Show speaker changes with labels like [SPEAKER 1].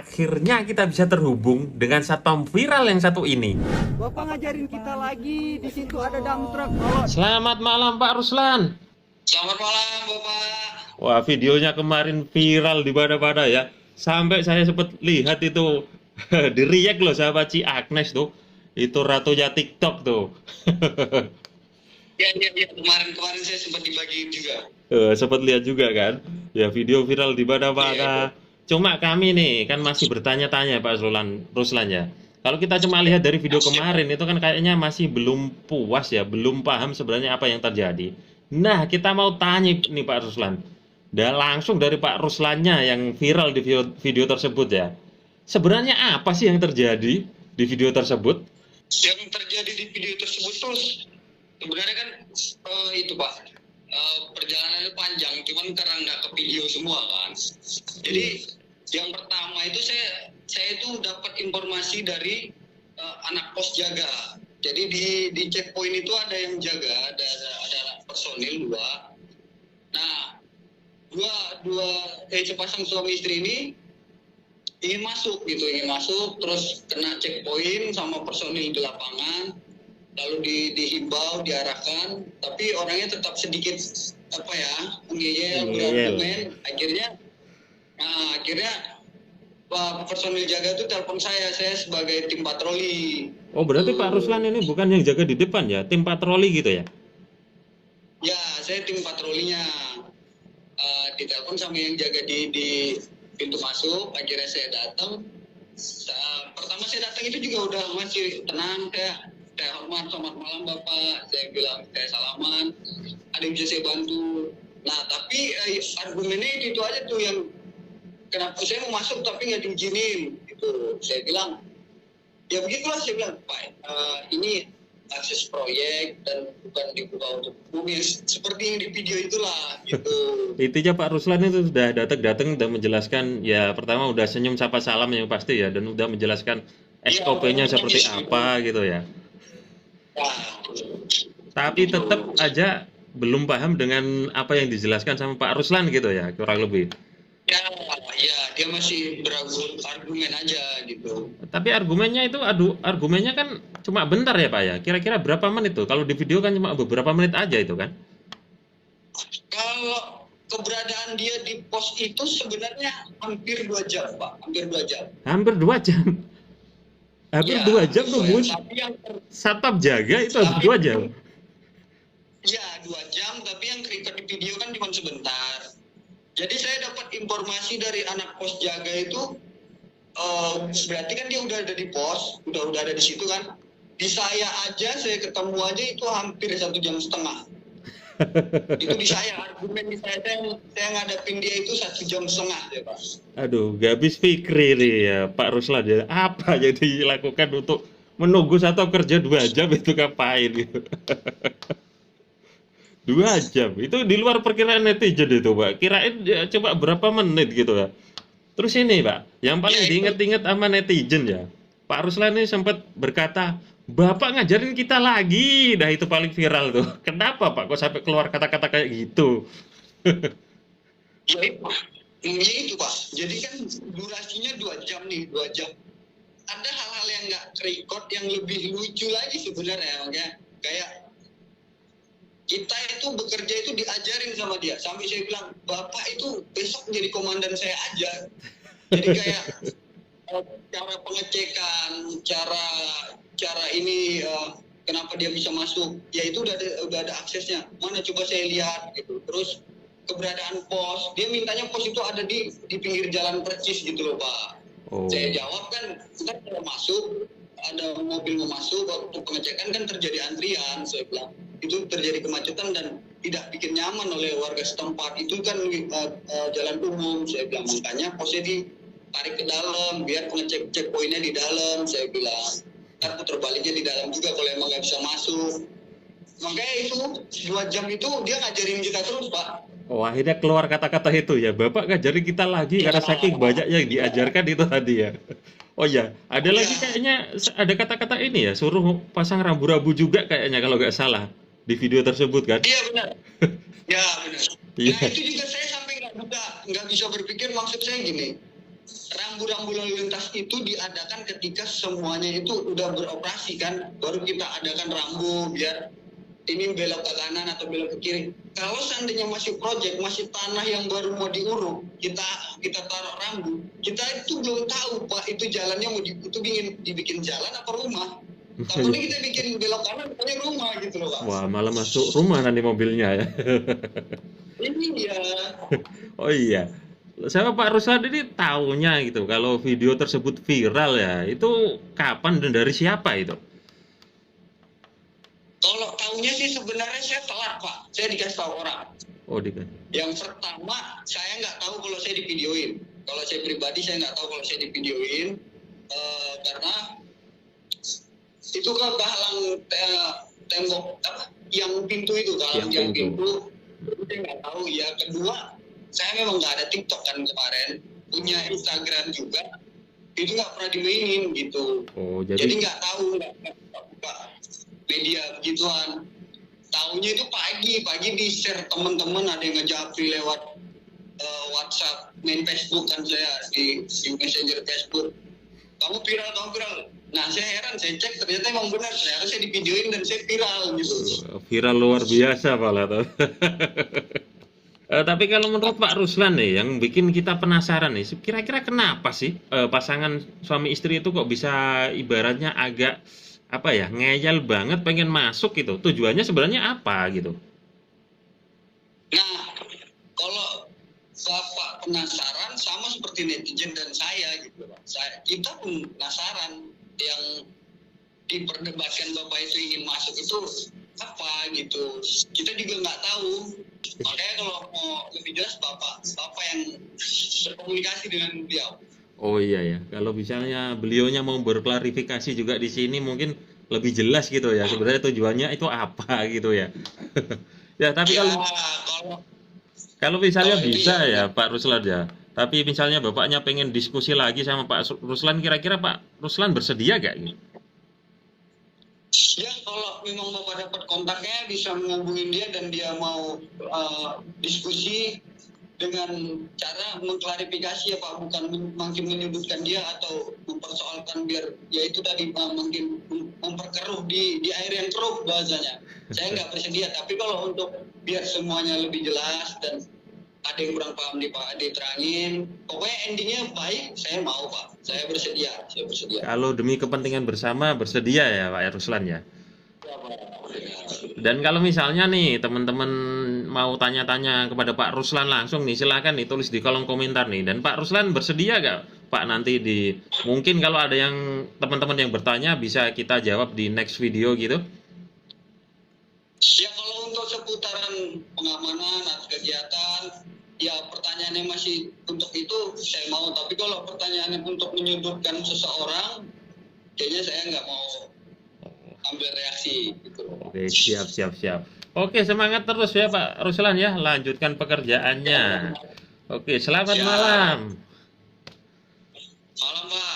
[SPEAKER 1] Akhirnya kita bisa terhubung dengan satpam viral yang satu ini.
[SPEAKER 2] Bapak ngajarin kita lagi, di situ ada dump truck.
[SPEAKER 1] Selamat malam Pak Ruslan.
[SPEAKER 3] Selamat malam, Bapak.
[SPEAKER 1] Wah, videonya kemarin viral di mana-mana ya. Sampai saya sempat lihat itu di react loh sama Ci Agnes tuh. Itu ratunya TikTok tuh.
[SPEAKER 3] Ya, kemarin saya sempat dibagiin juga.
[SPEAKER 1] Sempat lihat juga kan. Ya, video viral di mana-mana. Cuma kami nih kan masih bertanya-tanya Pak Ruslan ya. Kalau kita cuma lihat dari video kemarin itu kan kayaknya masih belum puas ya, belum paham sebenarnya apa yang terjadi. Nah, kita mau tanya nih Pak Ruslan. Dan langsung dari Pak Ruslannya yang viral di video tersebut ya. Sebenarnya apa sih yang terjadi di video tersebut?
[SPEAKER 3] Yang terjadi di video tersebut terus sebenarnya kan itu Pak, perjalanannya panjang, cuman karena nggak ke video semua kan. Jadi yang pertama itu saya itu dapat informasi dari anak pos jaga. Jadi di checkpoint itu ada yang jaga, ada personil dua. Nah, sepasang suami istri ini ingin masuk terus kena checkpoint sama personil di lapangan, lalu dihimbau, diarahkan, tapi orangnya tetap sedikit berargumen. Akhirnya Pak personil jaga itu telepon saya sebagai tim patroli.
[SPEAKER 1] Oh, berarti Pak Ruslan ini bukan yang jaga di depan ya, tim patroli gitu ya?
[SPEAKER 3] Ya, saya tim patrolinya. Ditelepon sama yang jaga di pintu masuk. Akhirnya saya datang. Pertama saya datang itu juga udah masih tenang, saya hormat, selamat malam Bapak, saya bilang, saya salaman, ada yang bisa saya bantu. Nah, tapi argumennya itu aja tuh yang kenapa saya mau masuk tapi nggak diizinin gitu. Saya bilang, ya begitulah, saya bilang, Pak, ini akses proyek dan bukan dibuka untuk umum, seperti yang di video itulah gitu.
[SPEAKER 1] Intinya Pak Ruslan itu sudah datang dan menjelaskan, ya pertama udah senyum sapa salam yang pasti ya, dan udah menjelaskan SOP-nya seperti apa gitu ya. Tapi tetap aja belum paham dengan apa yang dijelaskan sama Pak Ruslan gitu ya, kurang lebih.
[SPEAKER 3] Ya, dia masih argumen aja gitu.
[SPEAKER 1] Tapi argumennya kan cuma bentar ya Pak ya. Kira-kira berapa menit tuh? Kalau di video kan cuma beberapa menit aja itu kan?
[SPEAKER 3] Kalau keberadaan dia di pos itu sebenarnya hampir 2 jam Pak, hampir 2 jam.
[SPEAKER 1] Hampir 2 jam. Hampir
[SPEAKER 3] Ya,
[SPEAKER 1] 2 jam tuh Bun. Satpam jaga itu hampir 2 jam.
[SPEAKER 3] Ya, 2 jam, tapi yang record di video kan cuma sebentar. Jadi saya dapat informasi dari anak pos jaga itu, berarti kan dia udah ada di pos, udah ada di situ kan. Di saya ketemu aja itu hampir 1,5 jam. Itu di saya, argumen di saya ngadepin dia itu 1,5 jam ya Pak.
[SPEAKER 1] Aduh, gak habis pikir nih ya Pak Ruslan ya. Apa yang dilakukan untuk menunggu satu kerja 2 jam itu ngapain gitu. 2 jam itu di luar perkiraan netizen itu Pak. Kirain ya, coba berapa menit gitu ya. Terus ini Pak, yang paling diinget-inget sama netizen ya, Pak Ruslan ini sempat berkata, Bapak ngajarin kita lagi. Nah itu paling viral tuh. Kenapa Pak kok sampai keluar kata-kata kayak gitu?
[SPEAKER 3] Ya itu Pak, jadi kan durasinya 2 jam nih, 2 jam. Ada hal-hal yang nggak record yang lebih lucu lagi sebenarnya, makanya kayak kita itu bekerja itu diajarin sama dia, sampai saya bilang, Bapak itu besok menjadi komandan saya aja. Jadi kayak cara pengecekan, cara ini kenapa dia bisa masuk, ya itu udah ada aksesnya. Mana coba saya lihat gitu. Terus keberadaan pos, dia mintanya pos itu ada di pinggir jalan percis gitu loh Pak.
[SPEAKER 1] Oh.
[SPEAKER 3] Saya jawab kan, kita kalau masuk, ada mobil mau masuk, waktu pengecekan kan terjadi antrian, saya bilang. Itu terjadi kemacetan dan tidak bikin nyaman oleh warga setempat. Itu kan jalan umum, saya bilang. Makanya posnya ditarik ke dalam, biar pengecek checkpointnya di dalam, saya bilang. Ntar putar baliknya di dalam juga kalau emang nggak bisa masuk. Makanya itu 2 jam itu dia ngajarin kita terus Pak.
[SPEAKER 1] Oh, akhirnya keluar kata-kata itu ya, Bapak ngajarin kita lagi karena saking banyak yang diajarkan itu tadi ya. Oh ya, ada lagi kayaknya ada kata-kata ini ya, suruh pasang rambu-rambu juga kayaknya kalau nggak salah di video tersebut kan?
[SPEAKER 3] Iya benar. Ya benar.
[SPEAKER 1] Iya.
[SPEAKER 3] Nah itu juga saya sampai nggak bisa berpikir, maksud saya gini. rambu-rambu lalu lintas itu diadakan ketika semuanya itu udah beroperasi kan, baru kita adakan rambu biar ini belok ke kanan atau belok ke kiri. Kalau seandainya masih proyek, masih tanah yang baru mau diuruk, kita taruh rambu, kita itu belum tahu Pak itu jalannya mau dibikin jalan apa rumah. Takutnya kita bikin belok kanan, pokoknya rumah gitu loh Pak.
[SPEAKER 1] Wah, malah masuk rumah nanti mobilnya ya.
[SPEAKER 3] Ini dia.
[SPEAKER 1] Oh iya. Saya Pak Ruslan ini taunya gitu kalau video tersebut viral ya. Itu kapan dan dari siapa itu?
[SPEAKER 3] Kalau tahunya sih sebenarnya saya telat Pak, saya dikasih tahu orang.
[SPEAKER 1] Oh, dikasih.
[SPEAKER 3] Yang pertama, saya nggak tahu kalau saya divideoin. Kalau saya pribadi, saya nggak tahu kalau saya divideoin. Karena itu kan kehalang tembok, apa, yang pintu itu, kehalang yang pintu. Saya nggak tahu ya. Kedua, saya memang nggak ada TikTok kan kemarin. Punya Instagram juga. Itu nggak pernah dimainin gitu.
[SPEAKER 1] Oh,
[SPEAKER 3] jadi nggak tahu, nggak buka media begituan. Tahunya itu pagi di share teman-teman, ada yang ngejapri lewat WhatsApp, main Facebook kan saya di Messenger Facebook. Kamu viral. Nah saya heran, saya cek ternyata emang benar, ternyata saya divideoin dan saya viral gitu.
[SPEAKER 1] Viral luar biasa malah tuh. Tapi kalau menurut Pak Ruslan nih, yang bikin kita penasaran nih, kira-kira kenapa sih pasangan suami istri itu kok bisa ibaratnya agak apa ya, ngeyel banget pengen masuk gitu. Tujuannya sebenarnya apa gitu?
[SPEAKER 3] Nah, kalau Bapak penasaran sama seperti netizen dan saya gitu Pak. Kita pun penasaran, yang diperdebatkan Bapak itu ingin masuk itu apa gitu. Kita juga nggak tahu. Makanya kalau mau lebih jelas Bapak yang berkomunikasi dengan beliau.
[SPEAKER 1] Oh iya ya, kalau misalnya beliaunya mau berklarifikasi juga di sini mungkin lebih jelas gitu ya. Sebenarnya tujuannya itu apa gitu ya. Ya, tapi kalau misalnya bisa ya Pak Ruslan ya. Tapi misalnya Bapaknya pengen diskusi lagi sama Pak Ruslan, kira-kira Pak Ruslan bersedia gak gitu?
[SPEAKER 3] Ya kalau memang Bapak dapat kontaknya bisa menghubungin dia dan dia mau diskusi dengan cara mengklarifikasi ya Pak, bukan makin menyudutkan dia atau mempersoalkan biar ya itu tadi makin memperkeruh di air yang keruh bahasanya. Saya nggak bersedia, tapi kalau untuk biar semuanya lebih jelas dan ada yang kurang paham diterangin, pokoknya endingnya baik, saya mau Pak, saya bersedia.
[SPEAKER 1] Kalau demi kepentingan bersama bersedia ya Pak Ruslan ya. Dan kalau misalnya nih teman-teman mau tanya-tanya kepada Pak Ruslan langsung nih, silakan ditulis di kolom komentar nih. Dan Pak Ruslan bersedia gak Pak nanti mungkin kalau ada yang teman-teman yang bertanya bisa kita jawab di next video gitu?
[SPEAKER 3] Ya kalau untuk seputaran pengamanan atau kegiatan, ya pertanyaannya masih untuk itu saya mau. Tapi kalau pertanyaannya untuk menyudutkan seseorang, kayaknya saya nggak mau ambil reaksi gitu.
[SPEAKER 1] Oke, siap. Oke, semangat terus ya Pak Ruslan ya, lanjutkan pekerjaannya. Oke, selamat malam.
[SPEAKER 3] Malam Pak.